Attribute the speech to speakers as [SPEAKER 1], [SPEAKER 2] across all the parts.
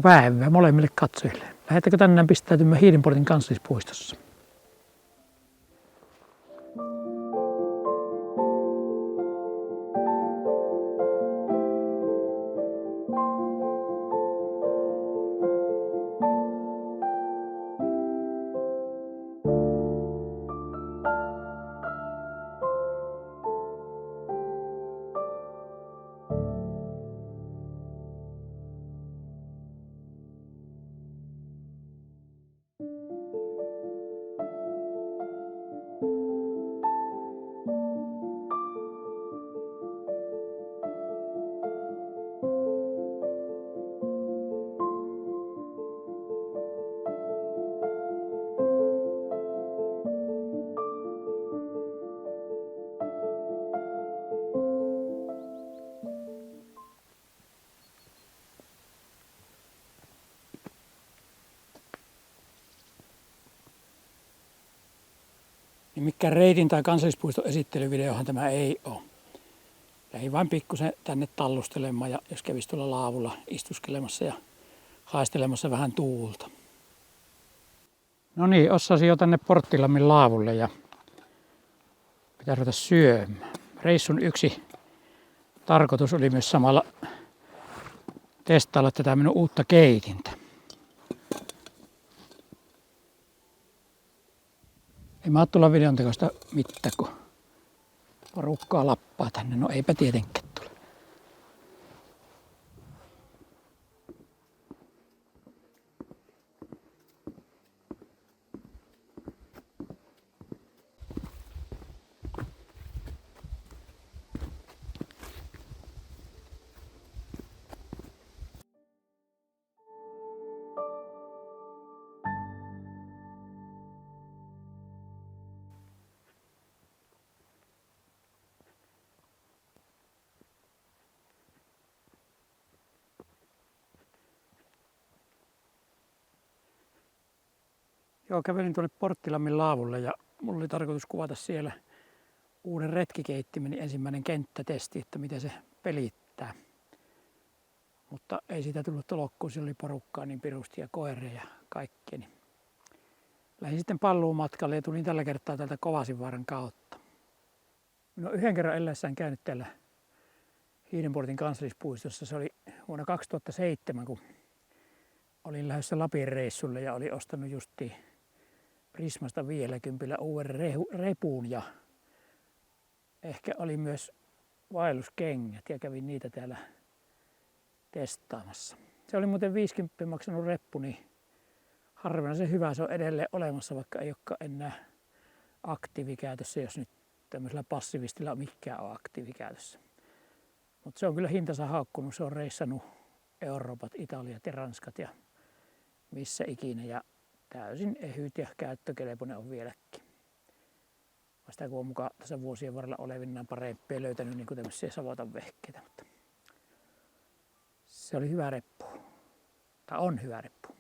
[SPEAKER 1] vaikka päivää molemmille katsojille. Lähdettekö tänään pistäytymään Hiidenportin kansallispuistossa? Niin mikään reitin tai kansallispuiston esittelyvideohan tämä ei ole. Lähdin vain pikkusen tänne tallustelemaan ja jos kävisi tuolla laavulla istuskelemassa ja haistelemassa vähän tuulta. No niin, ossasin jo tänne Porttilammin laavulle ja pitää ruveta syömään. Reissun yksi tarkoitus oli myös samalla testailla tätä minun uutta keitintä. Ei mä tulla videon tekosta mitään, kun porukkaa lappaa tänne. No eipä tietenkään tule. Joo, kävelin tuonne Porttilammin laavulle ja mulla oli tarkoitus kuvata siellä uuden retkikeittimeni ensimmäinen kenttätesti, että miten se pelittää. Mutta ei siitä tullut tolokkuun, siellä oli porukkaa niin pirusti ja koireja ja kaikkea. Niin lähdin sitten palluun matkalle ja tulin tällä kertaa täältä Kovasinvaaran kautta. Minä olen yhden kerran eläessään käynyt täällä Hiidenportin kansallispuistossa. Se oli vuonna 2007, kun olin lähdössä Lapin reissulle ja olin ostanut justiin Prismasta 50 uuden repun ja ehkä oli myös vaelluskengät ja kävin niitä täällä testaamassa. Se oli muuten 50 maksanut reppu, niin harvinaisen hyvä se on edelleen olemassa, vaikka ei olekaan enää aktiivikäytössä, jos nyt tämmöisellä passiivistilla mikään on aktiivikäytössä. Mutta se on kyllä hintansa haukkunut, se on reissannut Euroopat, Italiat ja Ranskat ja missä ikinä ja täysin ehyt ja käyttökelpoinen on vieläkin. Vasta kun on mukaan tässä vuosien varrella olevinaan parempia löytänyt niin kuin tämmöisiä savotan vehkeitä. Mutta se oli hyvä reppu. Tai on hyvä reppu.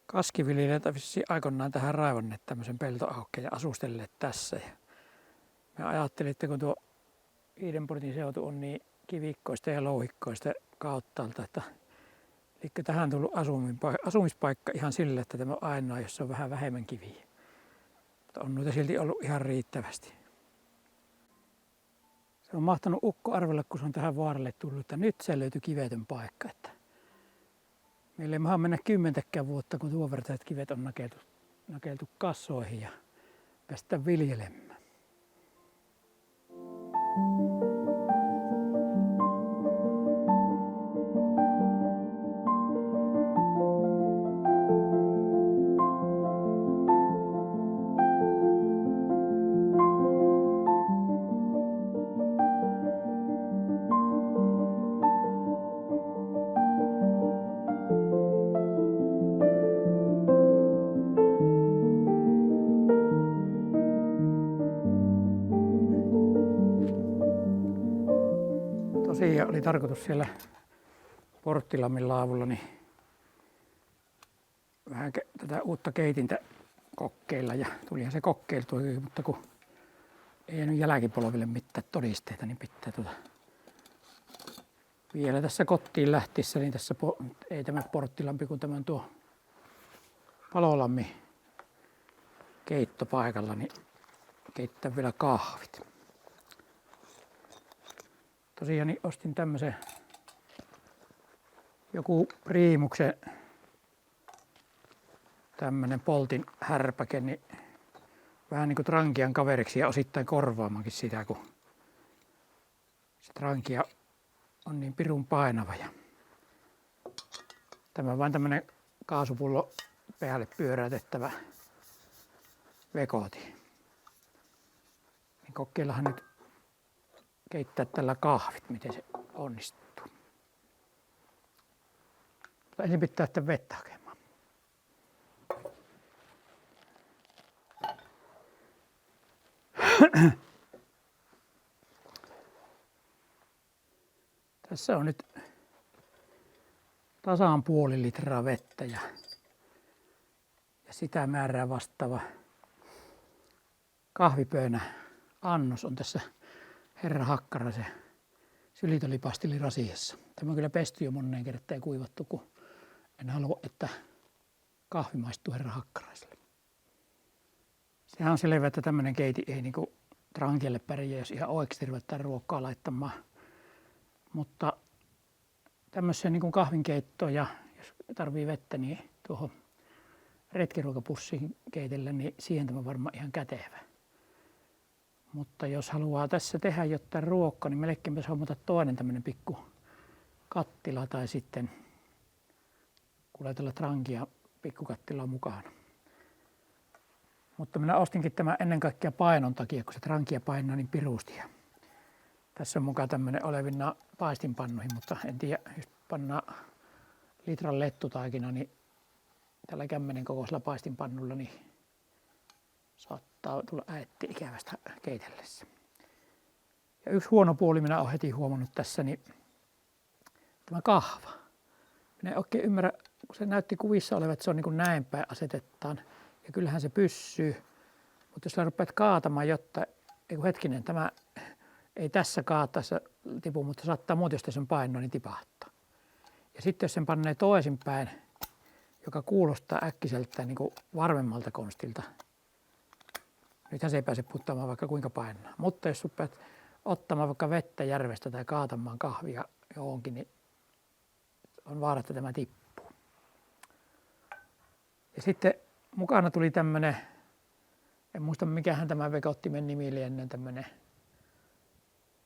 [SPEAKER 1] Kaskiviljelijät vissiin aikoinaan tähän raivanneet tämmöisen peltoaukkeen ja asustelleet tässä. Ja mä ajattelin, että kun tuo Hiidenportin seutu on niin kivikkoista ja louhikkoista kauttaalta, että eikö tähän tullut asumispaikka ihan sille, että tämä on ainoa, jossa on vähän vähemmän kiviä. Mutta on noita silti ollut ihan riittävästi. Se on mahtanut ukko arvella, kun se on tähän vaaralle tullut, että nyt se löytyi kivetön paikka. Että meillä ei maha mennä 10 vuotta, kun tuon vertaiset kivet on nakeltu kassoihin ja päästään viljelemään. Tosiaan oli tarkoitus siellä Porttilammin laavulla niin vähän tätä uutta keitintä kokeilla ja tulihan se kokeiltuakin, mutta kun ei jäänyt jälkipolville mitään todisteita, niin pitää Vielä tässä kotiin lähtiessä, niin tässä ei tämä porttilampi kuin tämän tuo palolammi keittopaikalla, niin keittää vielä kahvit. Tosiaan niin ostin tämmösen joku Priimuksen tämmönen poltin härpäke, niin vähän niin kuin trankian kaveriksi ja osittain korvaamankin sitä, kun se trankia on niin pirun painava. Ja tämä on vain tämmönen kaasupullo päälle pyöräytettävä vekoti. Niin kokeillahan nyt keittää tällä kahvit, miten se onnistuu. Mutta ensin pitää sitten vettä hakemaan. Tässä on nyt tasan puoli litraa vettä ja sitä määrää vastaava kahvipöönä annos on tässä Herra Hakkaraisen sylitolipastilirasiassa. Tämä on kyllä pesty jo moneen kertaan ja kuivattu, kun en halua, että kahvi maistuu Herra Hakkaraiselle. Sehän on selvä, että tämmöinen keiti ei niinku trankialle pärjää, jos ihan oikeasti ruvetaan ruokaa laittamaan. Mutta tämmöiseen niin kahvinkeittoon ja jos tarvii vettä, niin tuohon retkiruokapussiin keitellä, niin siihen tämä on varmaan ihan kätevä. Mutta jos haluaa tässä tehdä jotain ruokaa, niin melkein pitäisi hommata toinen tämmöinen pikku kattila tai sitten kuljetella trankia pikkukattilaa mukana. Mutta minä ostinkin tämän ennen kaikkea painon takia, kun se trankia painaa niin pirusti. Tässä on mukaan tämmöinen olevinna paistinpannuihin, mutta en tiedä, jos pannaan litran lettutaikina, niin tällä kämmenen kokoisella paistinpannulla niin saattaa tulla äitti ikävästä keitellessä. Ja yksi huono puoli minä olen heti huomannut tässä, niin tämä kahva. Minä en oikein ymmärrä, kun se näytti kuvissa olevan, että se on niin kuin näin päin asetetaan. Ja kyllähän se pysyy, mutta jos rupeat kaatamaan jotta, hetkinen, tämä ei tässä kaataessa tipu, mutta saattaa muuten, jos sen painoa, niin tipahtaa. Ja sitten jos sen panee toisinpäin, joka kuulostaa äkkiseltä niin kuin varmemmalta konstilta, nythän se ei pääse puttaamaan vaikka kuinka painaa. Mutta jos rupeat ottamaan vaikka vettä järvestä tai kaatamaan kahvia johonkin, niin on vaara, että tämä tippuu. Ja sitten mukana tuli tämmöinen, en muista mikähän tämä vekottimen nimi lienee, tämmöinen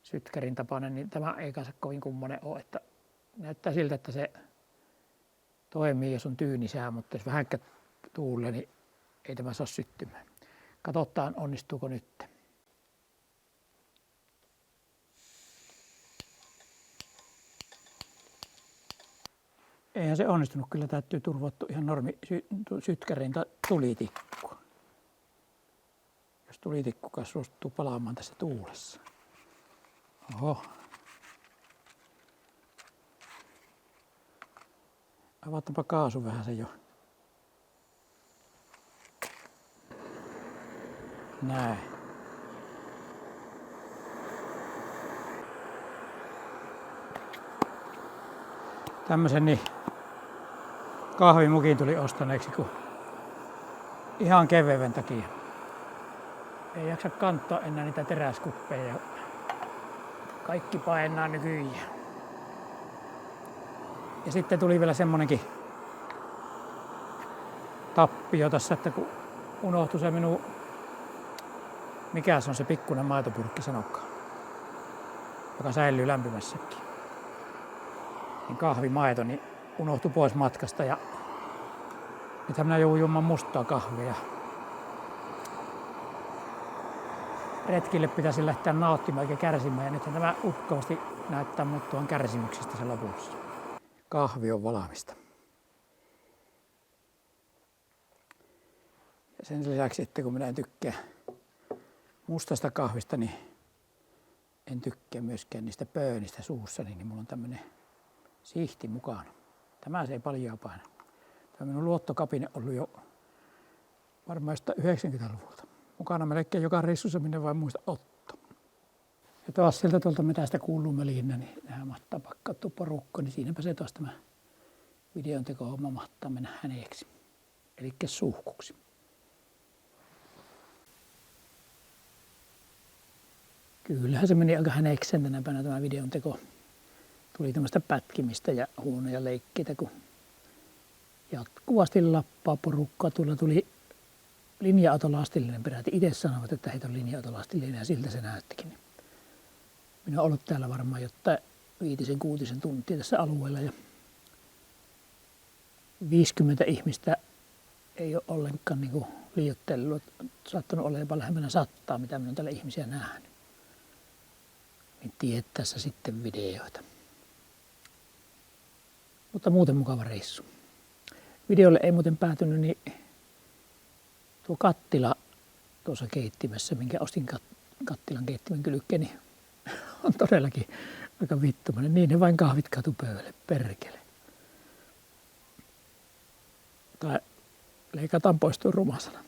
[SPEAKER 1] sytkärin tapainen, niin tämä ei kanssa kovin kummonen ole, että näyttää siltä, että se toimii, jos on tyyni sää, mutta jos vähänkä tuulee, niin ei tämä saa syttymään. Katsotaan, onnistuuko nyt. Eihän se onnistunut, kyllä täytyy turvottua ihan normi sytkärin tulitikku. Jos tulitikku suostuu palaamaan tässä tuulessa. Oho. Avataanpa kaasu vähän se jo. Näin. Tämmösen niin kahvimukin tuli ostaneeksi, kun ihan kevyen takia. Ei jaksa kantaa enää niitä teräskuppeja. Kaikki painaa nykyään. Ja sitten tuli vielä semmonenkin tappio tässä, että kun unohtui se minun, mikä se on se pikkuinen maitopurkki sanokaan, joka säilyy lämpimässäkin. Niin kahvimaito niin unohtui pois matkasta ja nythän minä joudun juomaan mustaa kahvia. Retkille pitäisi lähteä nauttimaan eikä kärsimään ja nythän tämä uhkaavasti näyttää muuttuvan kärsimyksestä se lopussa. Kahvi on valmista. Ja sen lisäksi, että kun minä en tykkää mustasta kahvista, niin en tykkää myöskään niistä pöönistä suussa, niin mulla on tämmönen sihti mukana. Tämä se ei paljon paina. Tämä minun luottokapine on ollut jo varmaan 90-luvulta. Mukana melkein joka reissussa minne vain muista ottaa. Ja taas sieltä tuolta metästä kuuluu mölinnä, niin nehän mahtaa pakkautua porukko, niin siinäpä se taas tämä videon tekohomma mahtaa mennä häneeksi. Elikkä suhkuksi. Kyllähän se meni aika häneekseen tänä päivänä tämä videon teko. Tuli tämmöistä pätkimistä ja huonoja leikkeitä, kun jatkuvasti lappaa porukkaa. Tuolla tuli linja-autolastillinen peräti. Itse sanovat, että heitä on linja-autolastillinen ja siltä se näyttikin. Minä olen ollut täällä varmaan jotain 5-6 tuntia tässä alueella ja 50 ihmistä ei ole ollenkaan niin liioittellut. Saattanut olla jopa lähemmänä 100, mitä minä olen täällä ihmisiä nähnyt. Niin tietäessä sitten videoita. Mutta muuten mukava reissu. Videolle ei muuten päätynyt niin tuo kattila tuossa keittimessä, minkä ostin kattilan keittimen kylkeen, niin on todellakin aika vittumainen. Niin ne vain kahvit katu pöydälle, perkele. Tai leikataan pois tuo rumasana.